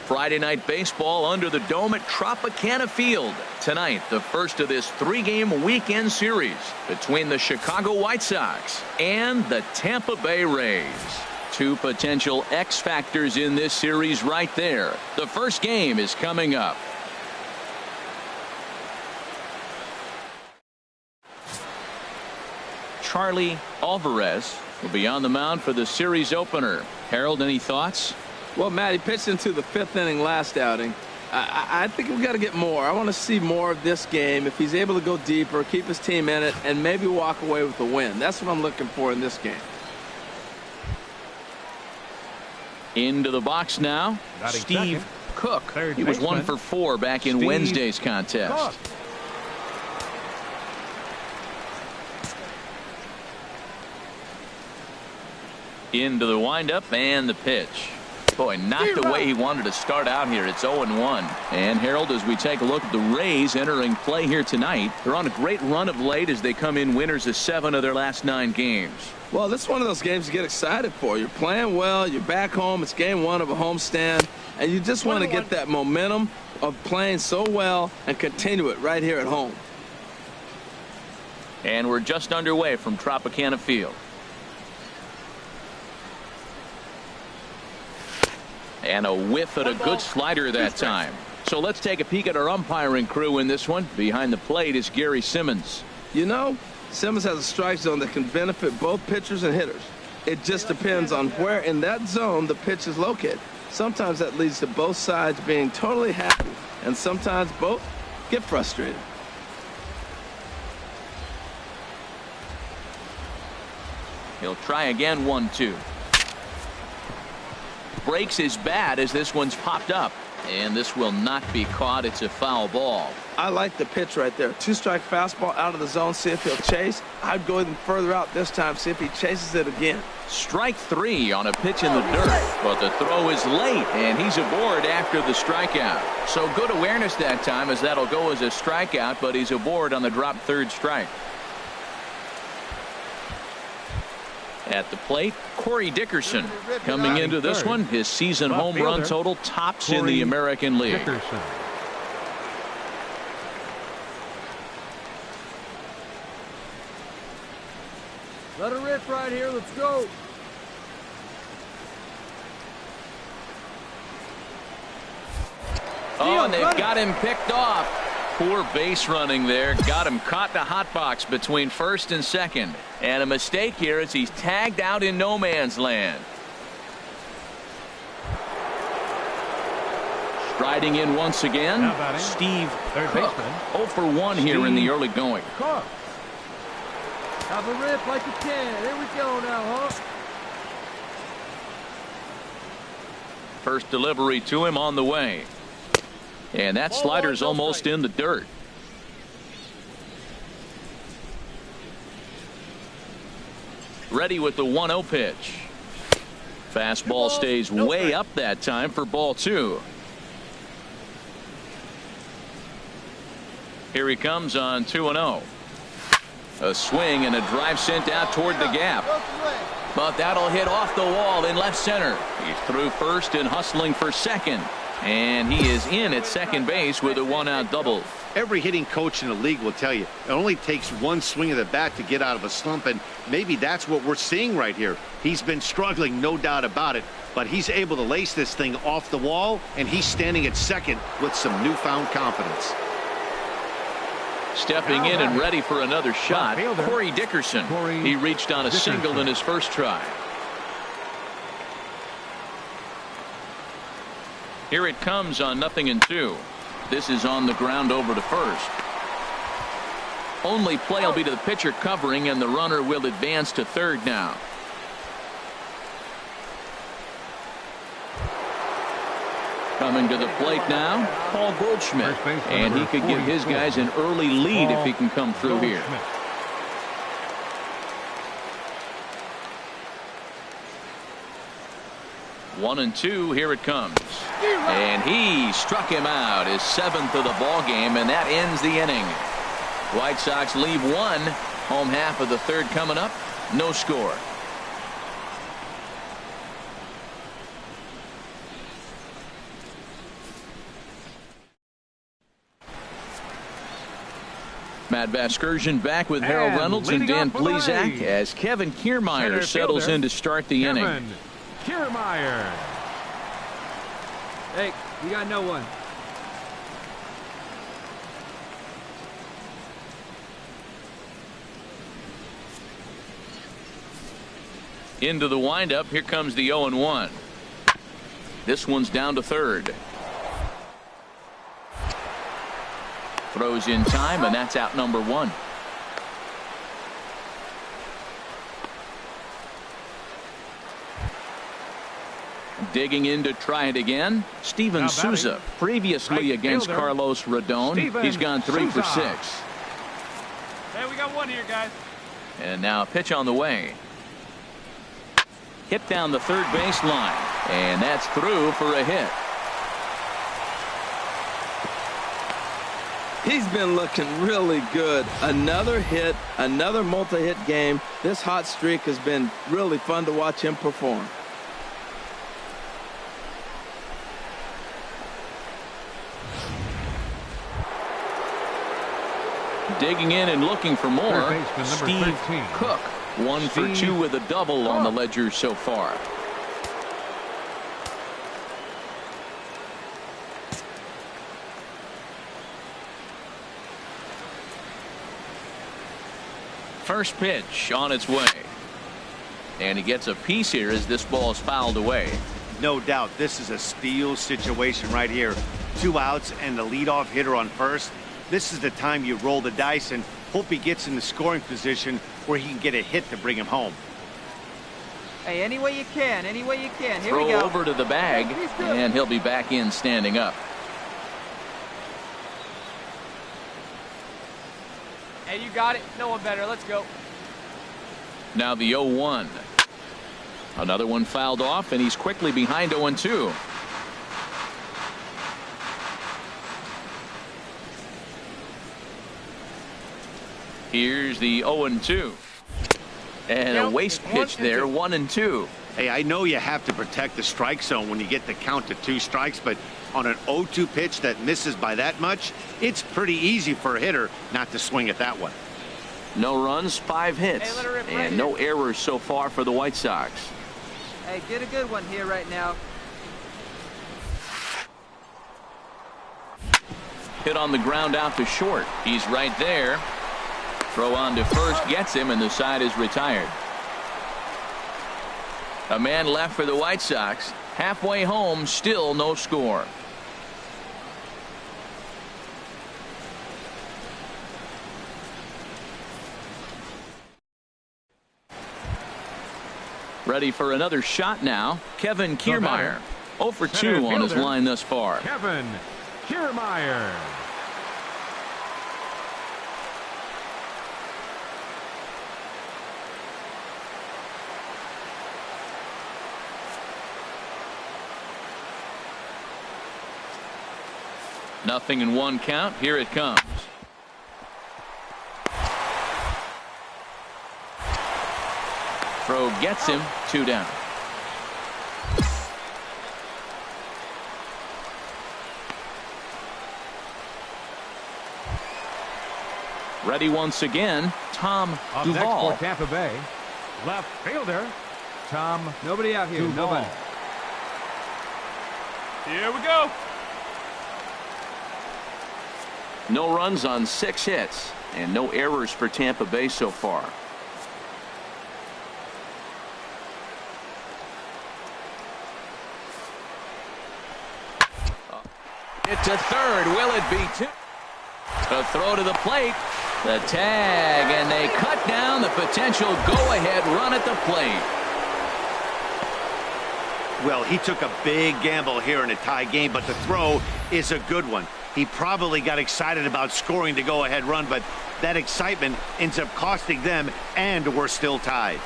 Friday night baseball under the dome at Tropicana Field. Tonight, the first of this 3-game weekend series between the Chicago White Sox and the Tampa Bay Rays. Two potential X factors in this series right there. The first game is coming up. Charlie Alvarez will be on the mound for the series opener. Harold, any thoughts? Well, Matt, he pitched into the 5th inning last outing. I think we've got to get more. I want to see more of this game. If he's able to go deeper, keep his team in it, and maybe walk away with the win. That's what I'm looking for in this game. Into the box now, Steve Cook. He was 1 for 4 back in Wednesday's contest. Into the windup and the pitch. Boy, not the way he wanted to start out here. It's 0-1. And Harold, as we take a look at the Rays entering play here tonight, they're on a great run of late as they come in winners of 7 of their last 9 games. Well, this is one of those games to get excited for. You're playing well, you're back home, it's game 1 of a homestand, and you just want to get that momentum of playing so well and continue it right here at home. And we're just underway from Tropicana Field. And a whiff at a good slider that time. So let's take a peek at our umpiring crew in this one. Behind the plate is Gary Simmons. You know, Simmons has a strike zone that can benefit both pitchers and hitters. It just depends on where in that zone the pitch is located. Sometimes that leads to both sides being totally happy, and sometimes both get frustrated. He'll try again. 1-2. Breaks his bat as this one's popped up, and this will not be caught. It's a foul ball. I like the pitch right there. 2-strike fastball out of the zone. See if he'll chase. I'd go even further out this time. See if he chases it again. Strike 3 on a pitch in the dirt, but the throw is late, and he's aboard after the strikeout. So good awareness that time, as that'll go as a strikeout, but he's aboard on the drop 3rd strike. At the plate, Corey Dickerson. Coming into this one, his season home run total tops in the American League. Let her rip right here. Let's go. Oh, and they've got him picked off. Poor base running there. Got him caught in the hot box between 1st and 2nd. And a mistake here as he's tagged out in no man's land. Striding in once again, Steve Cook. 0 for 1 here in the early going. Have a rip like you can. Here we go now, huh? First delivery to him on the way. And that slider's almost in the dirt. Ready with the 1-0 pitch. Fastball stays way up that time for ball 2. Here he comes on 2-0. A swing and a drive sent out toward the gap. But that'll hit off the wall in left center. He's through 1st and hustling for 2nd. And he is in at 2nd base with a 1-out double. Every hitting coach in the league will tell you it only takes one swing of the bat to get out of a slump, and maybe that's what we're seeing right here. He's been struggling, no doubt about it, but he's able to lace this thing off the wall, and he's standing at 2nd with some newfound confidence. Stepping in and ready for another shot, Corey Dickerson. He reached on a single in his first try. Here it comes on 0-2. This is on the ground over to 1st. Only play will be to the pitcher covering, and the runner will advance to 3rd now. Coming to the plate now, Paul Goldschmidt. And he could give his guys an early lead if he can come through here. 1-2. Here it comes. And he struck him out, his 7th of the ball game, and that ends the inning. White Sox leave 1. Home half of the 3rd coming up. No score. Matt Vasgersian back with Harold Reynolds and Dan Plesac as Kevin Kiermaier settles in to start the inning. Kiermaier. Hey, we got no one. Into the windup. Here comes the 0-1. This one's down to third. Throws in time, and that's out number one. Digging in to try it again. Steven Souza, previously against Carlos Rodon. He's gone 3 for 6. Hey, we got one here, guys. And now a pitch on the way. Hit down the third baseline, and that's through for a hit. He's been looking really good. Another hit, another multi-hit game. This hot streak has been really fun to watch him perform. Digging in and looking for more, Steve Cook. 1 for 2 with a double on the ledger so far. First pitch on its way. And he gets a piece here as this ball is fouled away. No doubt this is a steal situation right here. 2 outs and the leadoff hitter on first. This is the time you roll the dice and hope he gets in the scoring position where he can get a hit to bring him home. Hey, any way you can, any way you can. Here Throw we go. over to the bag, and he'll be back in standing up. Hey, you got it. No one better. Let's go. Now the 0-1. Another one fouled off, and he's quickly behind 0-2. Here's the 0-2. And a waste pitch there, 1-2. Hey, I know you have to protect the strike zone when you get the count to 2 strikes, but on an 0-2 pitch that misses by that much, it's pretty easy for a hitter not to swing at that one. No runs, 5 hits, and no errors so far for the White Sox. Hey, get a good one here right now. Hit on the ground out to short. He's right there. Throw on to first gets him, and the side is retired. A man left for the White Sox. Halfway home, still no score. Ready for another shot now. Kevin Kiermaier. 0 for 2 on his line thus far. Kevin Kiermaier. Nothing in 1 count. Here it comes. Throw gets him. 2 down. Ready once again. Tom Up Duvall. next for Tampa Bay, left fielder Tom. Nobody out here. Duvall. Nobody. Here we go. No runs on 6 hits and no errors for Tampa Bay so far. Hit to third. Will it be 2? A throw to the plate. The tag, and they cut down the potential go-ahead run at the plate. Well, he took a big gamble here in a tie game, but the throw is a good one. He probably got excited about scoring the go-ahead run, but that excitement ends up costing them, and we're still tied.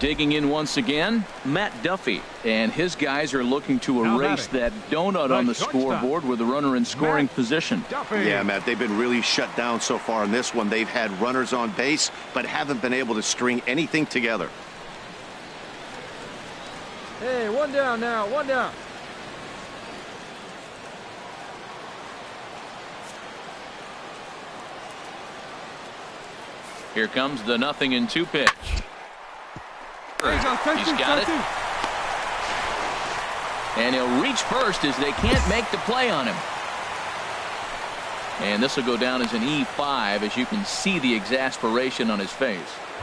Digging in once again, Matt Duffy, and his guys are looking to erase that donut on the scoreboard with a runner in scoring position. Yeah, Matt, they've been really shut down so far in this one. They've had runners on base, but haven't been able to string anything together. Hey, one down now, one down. Here comes the 0-2 pitch. He's got it. And he'll reach first as they can't make the play on him. And this will go down as an E5 as you can see the exasperation on his face.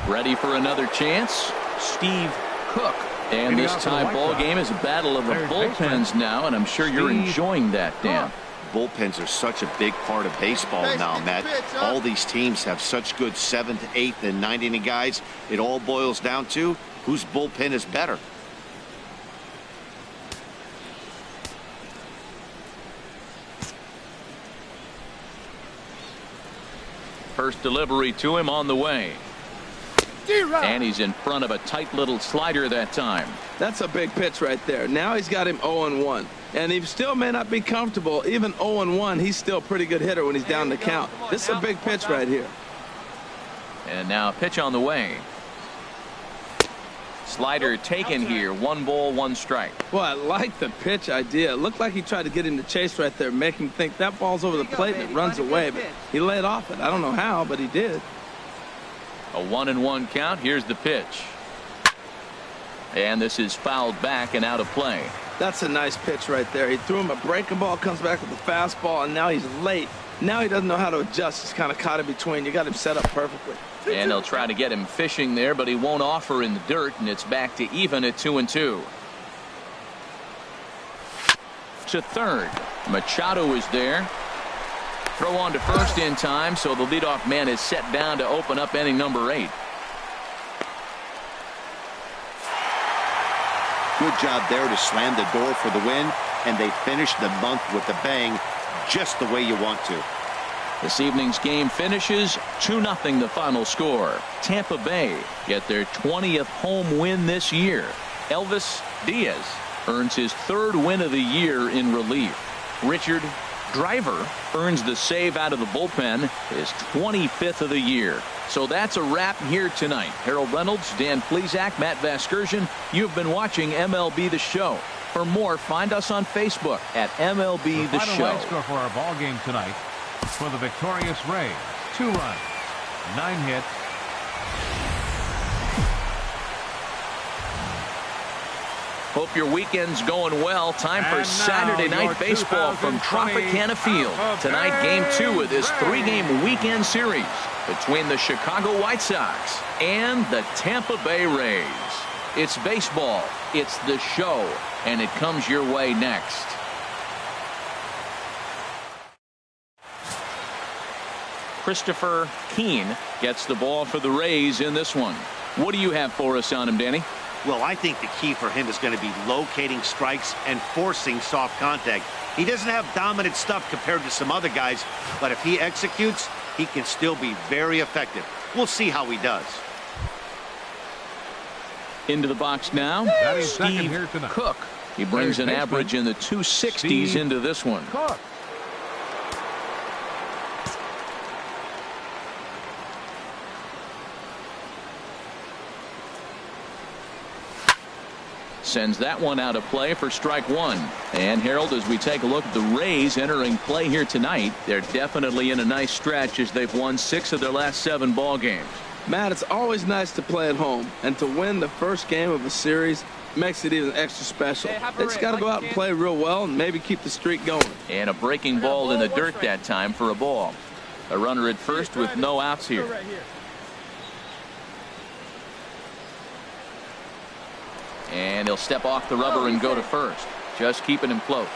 Ready for another chance? Steve Cook. And this tie ball game is a battle of the bullpens now, and I'm sure you're enjoying that, Dan. Bullpens are such a big part of baseball now, Matt. All these teams have such good 7th, 8th, and 9th inning guys. It all boils down to whose bullpen is better. First delivery to him on the way. And he's in front of a tight little slider that time. That's a big pitch right there. Now he's got him 0-1. And he still may not be comfortable. Even 0-1, he's still a pretty good hitter when he's down the count. This is a big pitch right here. And now a pitch on the way. Slider taken here. 1 ball, 1 strike. Well, I like the pitch idea. It looked like he tried to get him to chase right there, make him think that ball's over the plate and it runs away. But he laid off it. I don't know how, but he did. A 1-1 count. Here's the pitch. And this is fouled back and out of play. That's a nice pitch right there. He threw him a breaking ball, comes back with a fastball, and now he's late. Now he doesn't know how to adjust. He's kind of caught in between. You got him set up perfectly. And they'll try to get him fishing there, but he won't offer in the dirt, and it's back to even at 2-2. To third. Machado is there. Throw on to first in time, so the leadoff man is set down to open up inning number 8. Good job there to slam the door for the win, and they finished the month with a bang, just the way you want to. This evening's game finishes 2-0 the final score. Tampa Bay get their 20th home win this year. Elvis Diaz earns his 3rd win of the year in relief. Richard Driver earns the save out of the bullpen, his 25th of the year. So that's a wrap here tonight. Harold Reynolds, Dan Plesac, Matt Vasgersian. You've been watching MLB The Show. For more, find us on Facebook at MLB The Show. Final score for our ball game tonight. For the victorious Rays, 2 runs, 9 hits. Hope your weekend's going well. Time for Saturday Night Baseball from Tropicana Field. Tonight, Game 2 of this 3-game weekend series between the Chicago White Sox and the Tampa Bay Rays. It's baseball, it's the show, and it comes your way next. Christopher Keene gets the ball for the Rays in this one. What do you have for us on him, Danny? Well, I think the key for him is going to be locating strikes and forcing soft contact. He doesn't have dominant stuff compared to some other guys, but if he executes, he can still be very effective. We'll see how he does. Into the box now, Steve Cook. He brings an average in the 260s into this one. Cook. Sends that one out of play for strike 1. And Harold, as we take a look at the Rays entering play here tonight, they're definitely in a nice stretch as they've won 6 of their last 7 ball games. Matt, it's always nice to play at home, and to win the first game of a series makes it even extra special. They just got to go out and play real well and maybe keep the streak going. And a breaking ball in the dirt that time for a ball. A runner at first with no outs here. And he'll step off the rubber and go to first. Just keeping him close.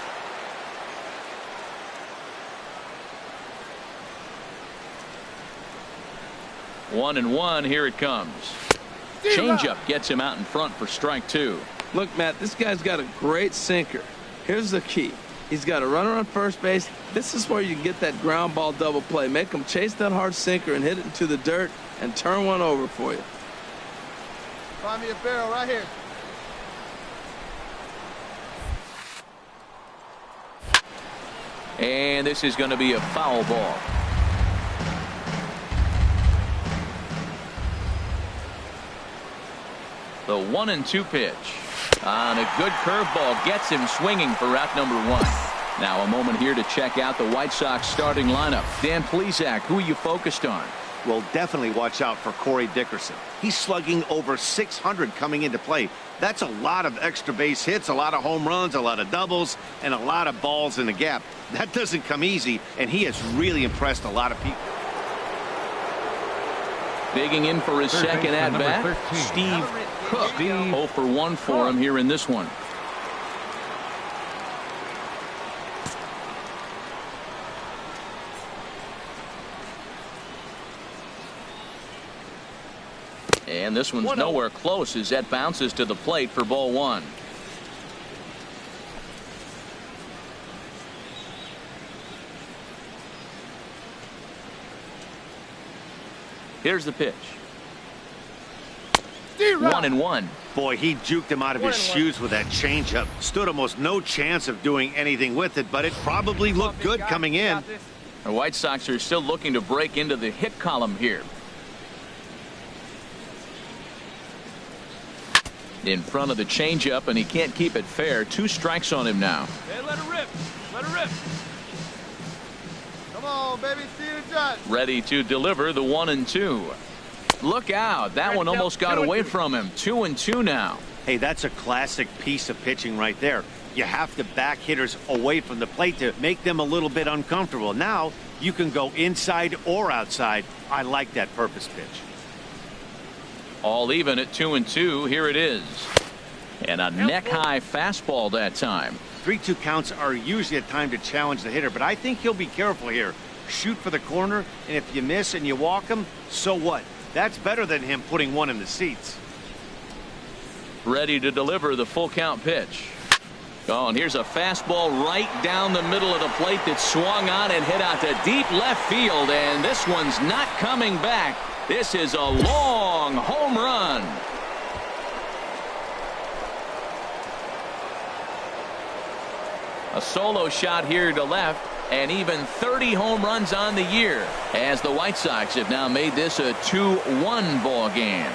One and one. Here it comes. Changeup gets him out in front for strike 2. Look, Matt, this guy's got a great sinker. Here's the key. He's got a runner on first base. This is where you can get that ground ball double play. Make him chase that hard sinker and hit it into the dirt and turn one over for you. Find me a barrel right here. And this is going to be a foul ball. The 1-2 pitch. On a good curveball gets him swinging for out number 1. Now a moment here to check out the White Sox starting lineup. Dan Plesac, who are you focused on? Well, definitely watch out for Corey Dickerson. He's slugging over 600 coming into play. That's a lot of extra base hits, a lot of home runs, a lot of doubles, and a lot of balls in the gap. That doesn't come easy, and he has really impressed a lot of people. Digging in for his second at-bat, Steve Cook. 0 for 1 for him here in this one. And this one's nowhere close as that bounces to the plate for ball 1. Here's the pitch. 1-1. Boy, he juked him out of his shoes with that changeup. Stood almost no chance of doing anything with it, but it probably looked good coming in. The White Sox are still looking to break into the hit column here. In front of the changeup, and he can't keep it fair. 2 strikes on him now. Hey, let her rip. Let her rip. Come on, baby. See the judge. Ready to deliver the 1-2. Look out. That one almost got away from him. 2-2 now. Hey, that's a classic piece of pitching right there. You have to back hitters away from the plate to make them a little bit uncomfortable. Now you can go inside or outside. I like that purpose pitch. All even at 2-2. Here it is. And a neck-high fastball that time. 3-2 counts are usually a time to challenge the hitter, but I think he'll be careful here. Shoot for the corner, and if you miss and you walk him, so what? That's better than him putting one in the seats. Ready to deliver the full count pitch. Oh, and here's a fastball right down the middle of the plate that swung on and hit out to deep left field, and this one's not coming back. This is a long home run. A solo shot here to left, and even 30 home runs on the year, as the White Sox have now made this a 2-1 ball game.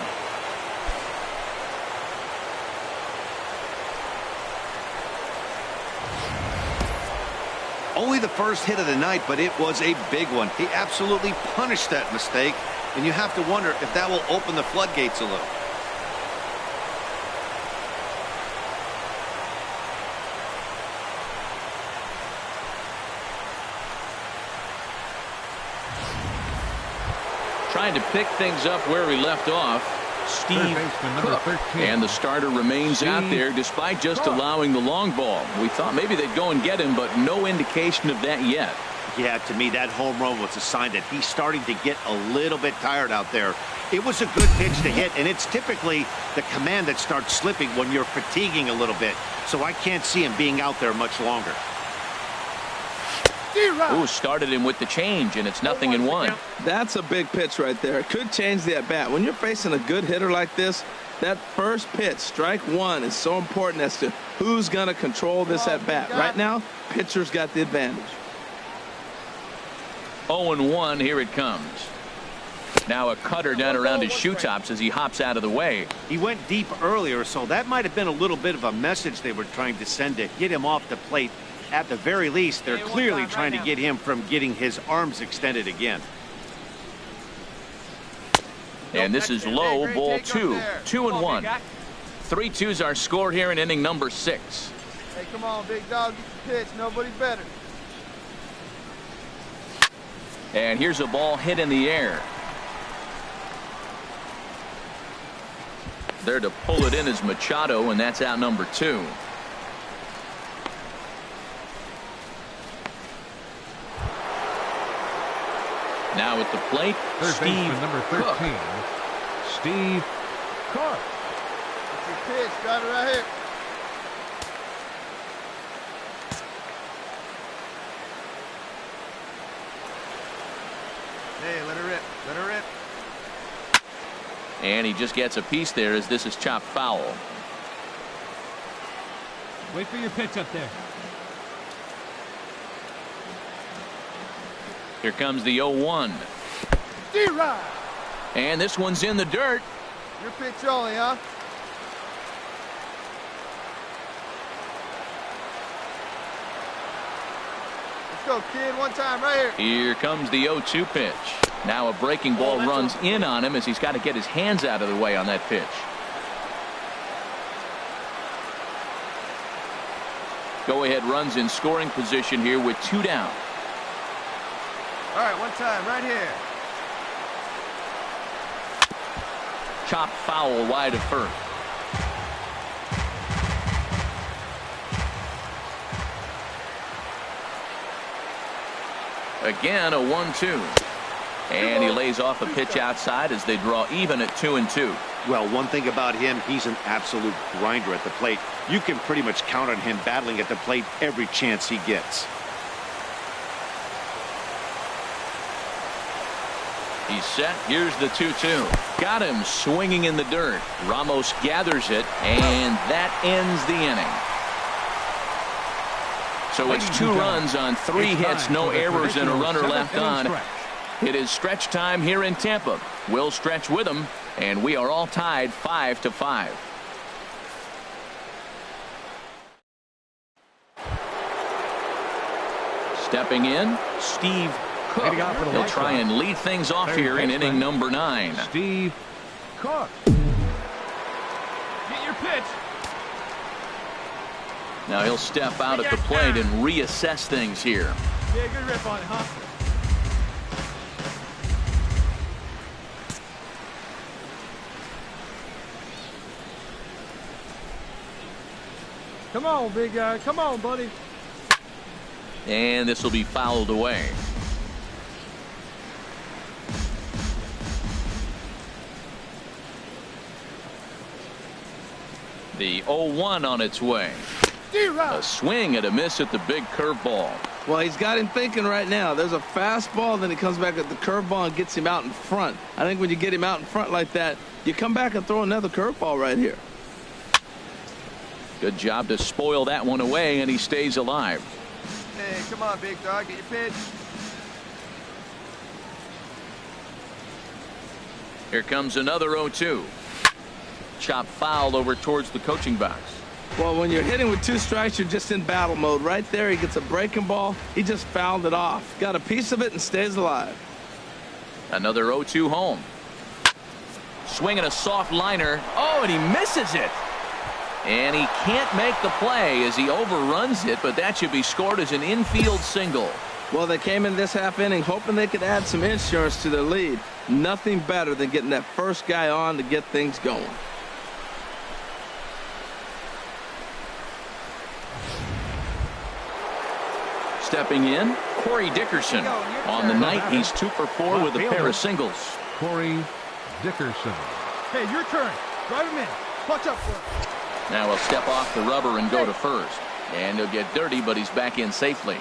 Only the first hit of the night, but it was a big one. He absolutely punished that mistake, and you have to wonder if that will open the floodgates a little. Trying to pick things up where we left off, Steve Cook. And the starter remains out there despite just allowing the long ball. We thought maybe they'd go and get him, but no indication of that yet. Yeah, to me, that home run was a sign that he's starting to get a little bit tired out there. It was a good pitch to hit, and it's typically the command that starts slipping when you're fatiguing a little bit. So I can't see him being out there much longer. Ooh, started him with the change, and it's 0-1. That's a big pitch right there. It could change the at-bat. When you're facing a good hitter like this, that first pitch, strike one, is so important as to who's going to control this at-bat. Right now, pitcher's got the advantage. 0-1, here it comes. Now a cutter down around his shoe tops as he hops out of the way. He went deep earlier, so that might have been a little bit of a message they were trying to send to get him off the plate. At the very least, they're clearly trying to get him from getting his arms extended again. And this is low, ball 2. 2-1. 3-2's our score here in inning number 6. Hey, come on, big dog. Get the pitch. Nobody better. And here's a ball hit in the air. There to pull it in is Machado, and that's out number 2. Now at the plate, Steve number 13, Cook. Steve Cook. It's your pitch. Got it right here. Hey, let her rip. Let her rip. And he just gets a piece there as this is chopped foul. Wait for your pitch up there. Here comes the 0-1. D-Rod. And this one's in the dirt. Your pitch only, huh? go, kid. One time, right here. Here comes the 0-2 pitch. Now a breaking ball runs in on him as he's got to get his hands out of the way on that pitch. Go-ahead runs in scoring position here with 2 down. All right, one time, right here. Chop foul wide of first. Again, a 1-2. And he lays off a pitch outside as they draw even at 2-2. Well, one thing about him, he's an absolute grinder at the plate. You can pretty much count on him battling at the plate every chance he gets. He's set. Here's the 2-2. Got him swinging in the dirt. Ramos gathers it, and that ends the inning. So it's 2 runs on 3 hits, no errors, and a runner left on. It is stretch time here in Tampa. We'll stretch with them, and we are all tied 5-5. Stepping in, Steve Cook. He'll try and lead things off here in inning number 9. Steve Cook. Get your pitch. Now he'll step out at the plate and reassess things here. Yeah, good rip on it, huh? Come on, big guy. Come on, buddy. And this will be fouled away. The 0-1 on its way. A swing and a miss at the big curveball. Well, he's got him thinking right now. There's a fastball, then he comes back at the curveball and gets him out in front. I think when you get him out in front like that, you come back and throw another curveball right here. Good job to spoil that one away, and he stays alive. Hey, come on, big dog. Get your pitch. Here comes another 0-2. Chop foul over towards the coaching box. Well, when you're hitting with 2 strikes, you're just in battle mode. Right there, he gets a breaking ball. He just fouled it off. Got a piece of it and stays alive. Another 0-2 home. Swinging a soft liner. Oh, and he misses it. And he can't make the play as he overruns it, but that should be scored as an infield single. Well, they came in this half inning hoping they could add some insurance to their lead. Nothing better than getting that first guy on to get things going. Stepping in, Corey Dickerson. On the night, he's 2 for 4 with a pair of singles. Corey Dickerson. Hey, your turn. Drive him in. Punch up for it. Now he'll step off the rubber and go to first. And he'll get dirty, but he's back in safely.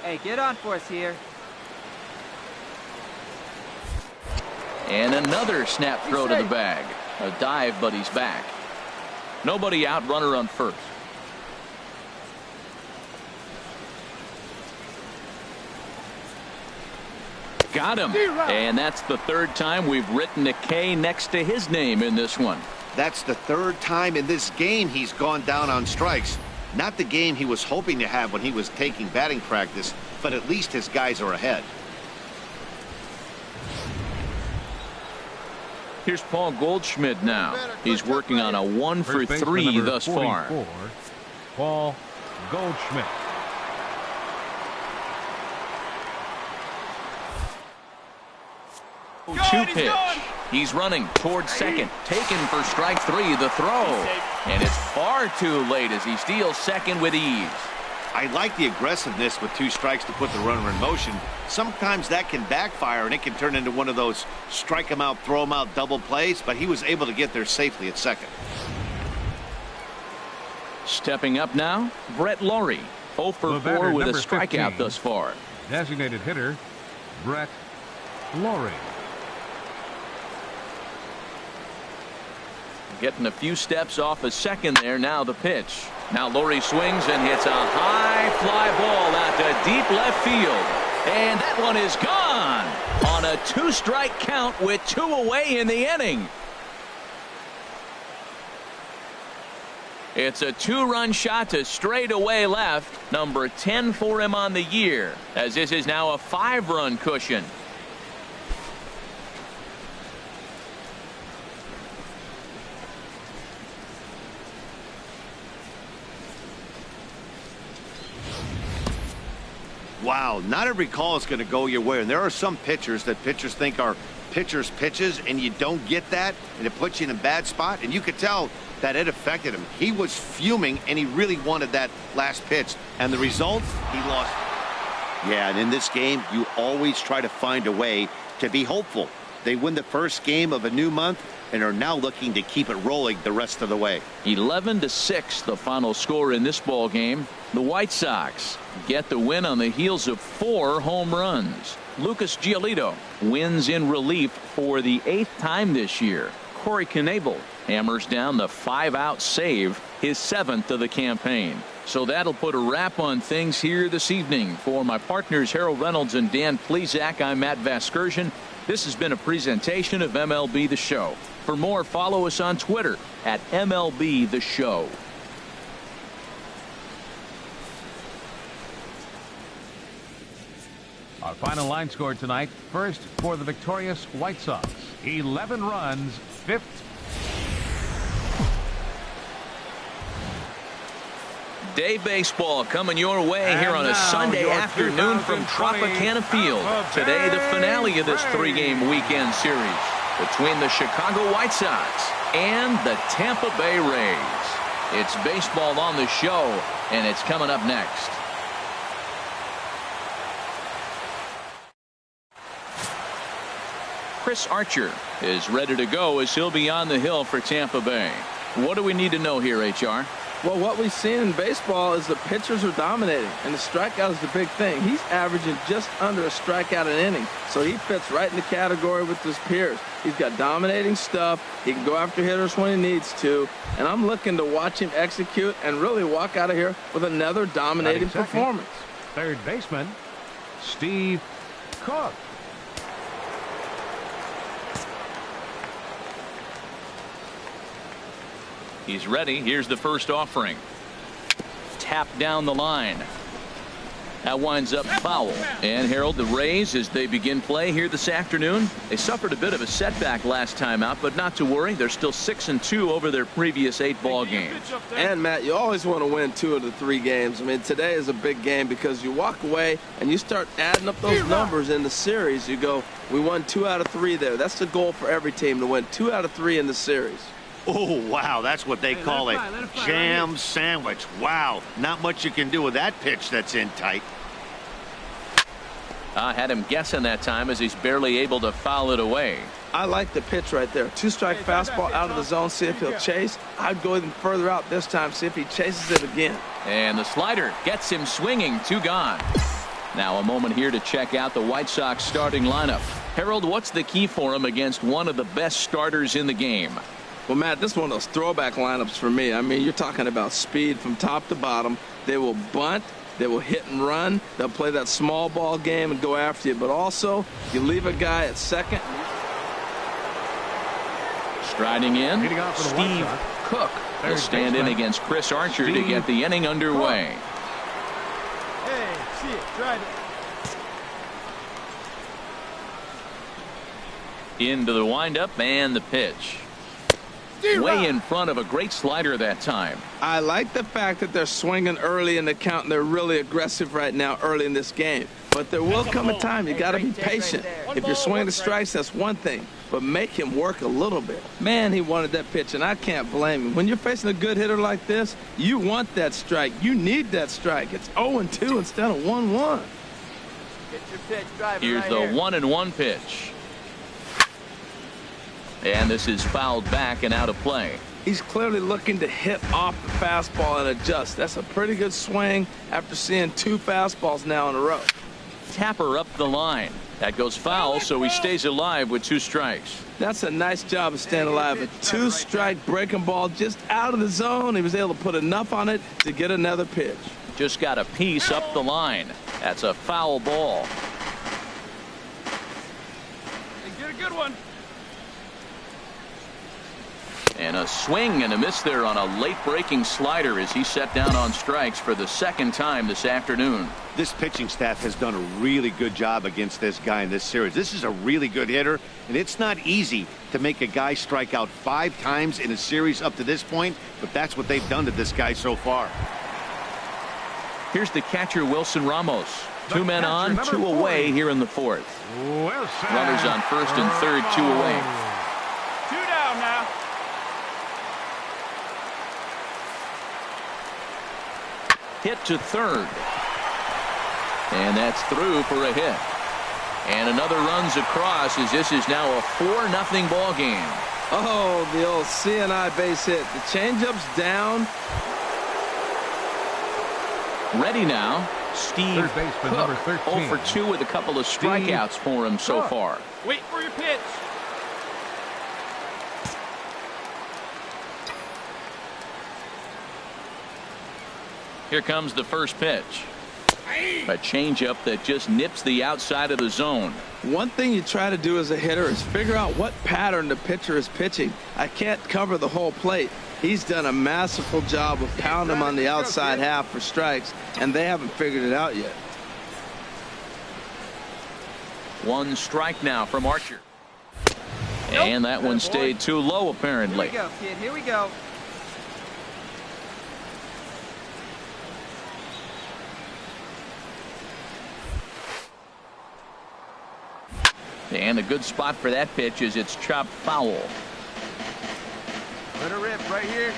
Hey, get on for us here. And another snap throw to the bag. A dive, but he's back. Nobody out, runner on first. Got him. And that's the 3rd time we've written a K next to his name in this one. That's the 3rd time in this game he's gone down on strikes. Not the game he was hoping to have when he was taking batting practice, but at least his guys are ahead. Here's Paul Goldschmidt now. He's working on a 1 for 3 thus far. Paul Goldschmidt. Two pitch. He's running towards second. Taken for strike 3. The throw. And it's far too late as he steals second with ease. I like the aggressiveness with 2 strikes to put the runner in motion. Sometimes that can backfire and it can turn into one of those strike him out, throw him out double plays, but he was able to get there safely at second. Stepping up now, Brett Laurie. 0 for 4 with a strikeout 15, thus far. Designated hitter, Brett Laurie. Getting a few steps off a second there. Now the pitch. Now Laurie swings and hits a high fly ball out to deep left field. And that one is gone on a 2-strike count with 2 away in the inning. It's a 2-run shot to straightaway left. Number 10 for him on the year, as this is now a 5-run cushion. Wow, not every call is going to go your way. And there are some pitchers that pitchers think are pitchers' pitches, and you don't get that, and it puts you in a bad spot. And you could tell that it affected him. He was fuming, and he really wanted that last pitch. And the result, he lost. Yeah, and in this game, you always try to find a way to be hopeful. They win the first game of a new month and are now looking to keep it rolling the rest of the way. 11-6, the final score in this ball game. The White Sox get the win on the heels of 4 home runs. Lucas Giolito wins in relief for the 8th time this year. Corey Knebel hammers down the 5-out save, his 7th of the campaign. So that'll put a wrap on things here this evening. For my partners Harold Reynolds and Dan Plesac, I'm Matt Vasgersian. This has been a presentation of MLB The Show. For more, follow us on Twitter at MLB The Show. Our final line score tonight. First for the victorious White Sox. 11 runs, 5th. Day baseball coming your way here on a Sunday afternoon from Tropicana Field. Today, the finale of this 3-game weekend series between the Chicago White Sox and the Tampa Bay Rays. It's baseball on the show, and it's coming up next. Chris Archer is ready to go as he'll be on the hill for Tampa Bay. What do we need to know here, HR? Well, what we've seen in baseball is the pitchers are dominating, and the strikeout is the big thing. He's averaging just under a strikeout an inning, so he fits right in the category with his peers. He's got dominating stuff. He can go after hitters when he needs to, and I'm looking to watch him execute and really walk out of here with another dominating performance. Third baseman, Steve Cook. He's ready. Here's the first offering. Tap down the line. That winds up foul. And Harold, the Rays, as they begin play here this afternoon, they suffered a bit of a setback last time out, but not to worry. They're still 6-2 over their previous 8 ball games. And Matt, you always want to win 2 of the 3 games. I mean, today is a big game because you walk away and you start adding up those numbers in the series. You go, we won 2 out of 3 there. That's the goal for every team, to win 2 out of 3 in the series. Oh, wow, that's what they call it. Jam sandwich. Wow, not much you can do with that pitch that's in tight. Had him guessing that time as he's barely able to foul it away. I like the pitch right there. 2-strike fastball out of the zone, see if he'll chase. I'd go even further out this time, see if he chases it again. And the slider gets him swinging. 2 gone. Now a moment here to check out the White Sox starting lineup. Harold, what's the key for him against one of the best starters in the game? Well, Matt, this is one of those throwback lineups for me. I mean, you're talking about speed from top to bottom. They will bunt. They will hit and run. They'll play that small ball game and go after you. But also, you leave a guy at second. Striding in, Steve Cook will stand in against Chris Archer to get the inning underway. Hey, see it, drive it. Into the windup and the pitch. Way in front of a great slider that time. I like the fact that they're swinging early in the count, and they're really aggressive right now early in this game. But there will come a time you got to be patient. If you're swinging the strikes, that's one thing. But make him work a little bit. Man, he wanted that pitch, and I can't blame him. When you're facing a good hitter like this, you want that strike. You need that strike. It's 0-2 instead of 1-1. Here's the 1-1 pitch. And this is fouled back and out of play. He's clearly looking to hit off the fastball and adjust. That's a pretty good swing after seeing 2 fastballs now in a row. Tapper up the line. That goes foul, so he stays alive with 2 strikes. That's a nice job of staying alive. A 2-strike breaking ball just out of the zone. He was able to put enough on it to get another pitch. Just got a piece up the line. That's a foul ball. Hey, get a good one. And a swing and a miss there on a late breaking slider as he set down on strikes for the second time this afternoon. This pitching staff has done a really good job against this guy in this series. This is a really good hitter, and it's not easy to make a guy strike out 5 times in a series up to this point, but that's what they've done to this guy so far. Here's the catcher, Wilson Ramos. 2 men on, 2 away here in the 4th. Runners on first and third, 2 away. 2 down now. Hit to third. And that's through for a hit. And another runs across as this is now a 4-0 ball game. Oh, the old CNI base hit. The changeup's down. Ready now, Steve Third baseman, Cook, number 13. 0 for 2 with a couple of strikeouts for him so far. Wait for your pitch. Here comes the first pitch. A changeup that just nips the outside of the zone. One thing you try to do as a hitter is figure out what pattern the pitcher is pitching. I can't cover the whole plate. He's done a masterful job of pounding him on the outside half for strikes, and they haven't figured it out yet. 1 strike now from Archer. And that one stayed too low apparently. Here we go, kid. Here we go. And a good spot for that pitch is it's chopped foul. Let her rip right here.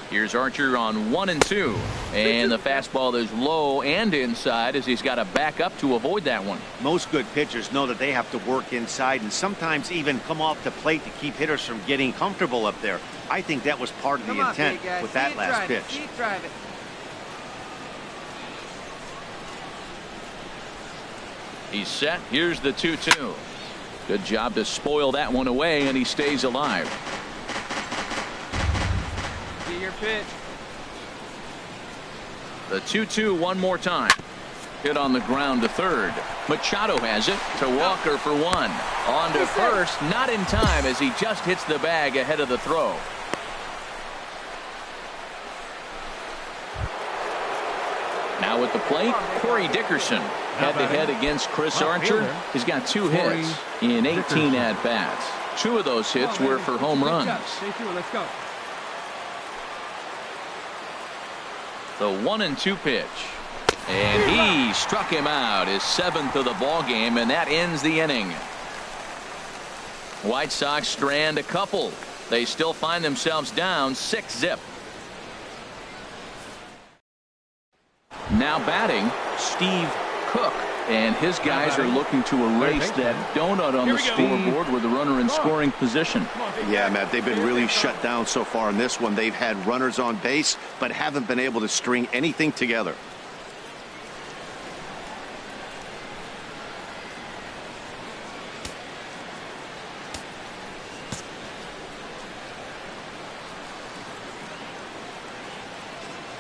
Here's Archer on 1 and 2. And the fastball is low and inside as he's got to back up to avoid that one. Most good pitchers know that they have to work inside and sometimes even come off the plate to keep hitters from getting comfortable up there. I think that was part of the intent with that last pitch. See it, drive it. He's set. Here's the 2-2. Good job to spoil that one away, and he stays alive. See your pitch. The 2-2 one more time. Hit on the ground to third. Machado has it to Walker for 1. On to first, not in time as he just hits the bag ahead of the throw. Now at the plate, Corey Dickerson. Head-to-head against Chris Archer. He's got 2 hits in 18 at-bats. 2 of those hits were for home runs. Let's go. The 1-2 pitch. And he struck him out, his 7th of the ball game, and that ends the inning. White Sox strand a couple. They still find themselves down 6-0. Now batting, Steve Cook, and his guys are looking to erase that donut on the scoreboard with a runner in scoring position. Yeah, Matt, they've been really shut down so far in this one. They've had runners on base, but haven't been able to string anything together.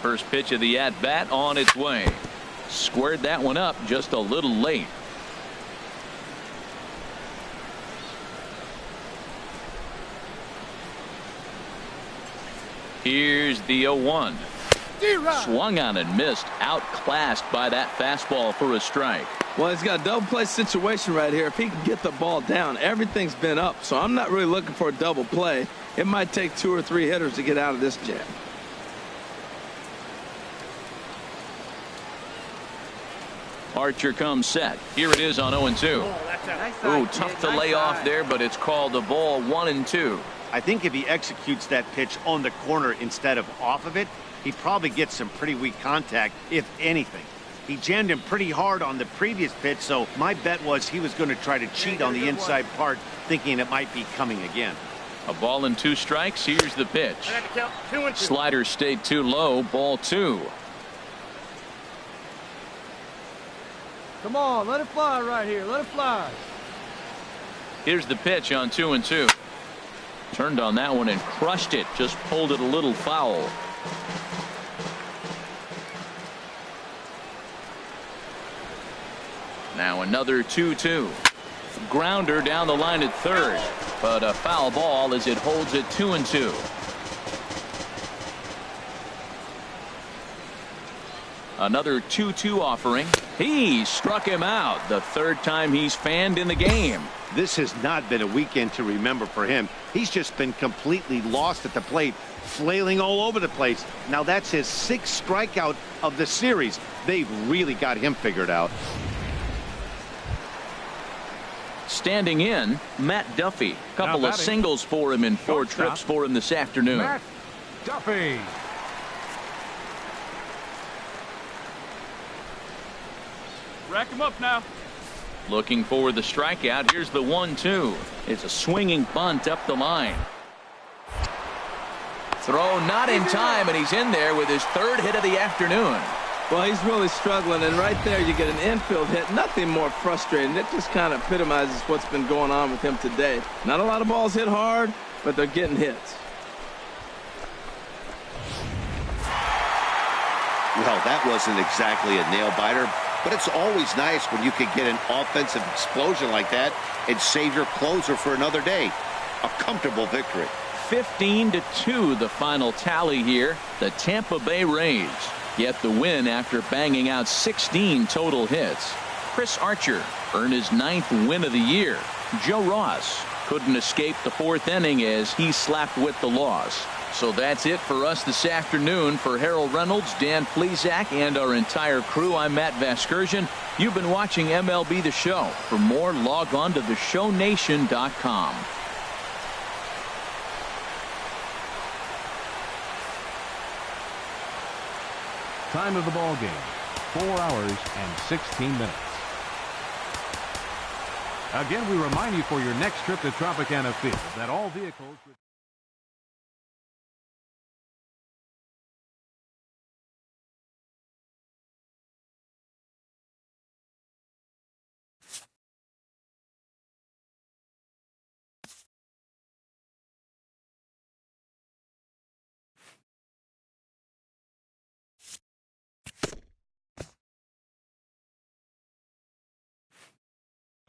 First pitch of the at-bat on its way. Squared that one up just a little late. Here's the 0-1. Swung on and missed. Outclassed by that fastball for a strike. Well, he's got a double play situation right here. If he can get the ball down, everything's been up. So I'm not really looking for a double play. It might take 2 or 3 hitters to get out of this jam. Archer comes set. Here it is on 0-2. Ooh, tough to lay off there, but it's called the ball 1-2. I think if he executes that pitch on the corner instead of off of it, he probably gets some pretty weak contact, if anything. He jammed him pretty hard on the previous pitch, so my bet was he was going to try to cheat on the inside part, thinking it might be coming again. A ball and 2 strikes. Here's the pitch. Slider stayed too low. Ball 2. Come on, let it fly right here. Let it fly. Here's the pitch on 2-2. Turned on that one and crushed it. Just pulled it a little foul. Now another 2-2. grounder down the line at third, but a foul ball as it holds it 2-2. Another 2-2 offering. He struck him out the third time he's fanned in the game. This has not been a weekend to remember for him. He's just been completely lost at the plate, flailing all over the place. Now that's his 6th strikeout of the series. They've really got him figured out. Standing in, Matt Duffy. Couple of singles for him in 4 trips for him this afternoon. Matt Duffy. Rack him up now. Looking for the strikeout. Here's the 1-2. It's a swinging bunt up the line. Throw not in time, and he's in there with his 3rd hit of the afternoon. Well, he's really struggling, and right there you get an infield hit. Nothing more frustrating. It just kind of epitomizes what's been going on with him today. Not a lot of balls hit hard, but they're getting hits. Well, that wasn't exactly a nail-biter, but it's always nice when you can get an offensive explosion like that and save your closer for another day. A comfortable victory. 15-2 the final tally here. The Tampa Bay Rays get the win after banging out 16 total hits. Chris Archer earned his 9th win of the year. Joe Ross couldn't escape the 4th inning as he slapped with the loss. So that's it for us this afternoon. For Harold Reynolds, Dan Plesac, and our entire crew, I'm Matt Vasgersian. You've been watching MLB The Show. For more, log on to theshownation.com. Time of the ball game, 4 hours and 16 minutes. Again, we remind you for your next trip to Tropicana Field that all vehicles...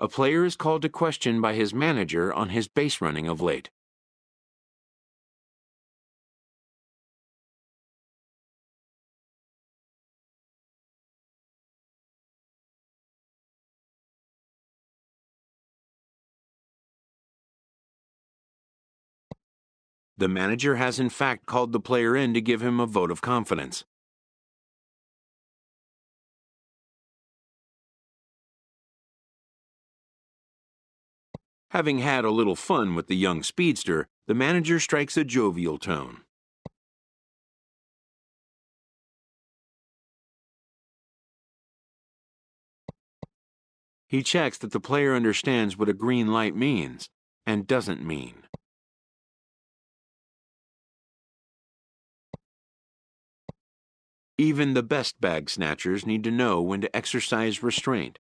A player is called to question by his manager on his base running of late. The manager has in fact called the player in to give him a vote of confidence. Having had a little fun with the young speedster, the manager strikes a jovial tone. He checks that the player understands what a green light means and doesn't mean. Even the best bag snatchers need to know when to exercise restraint.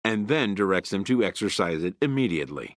And then directs them to exercise it immediately.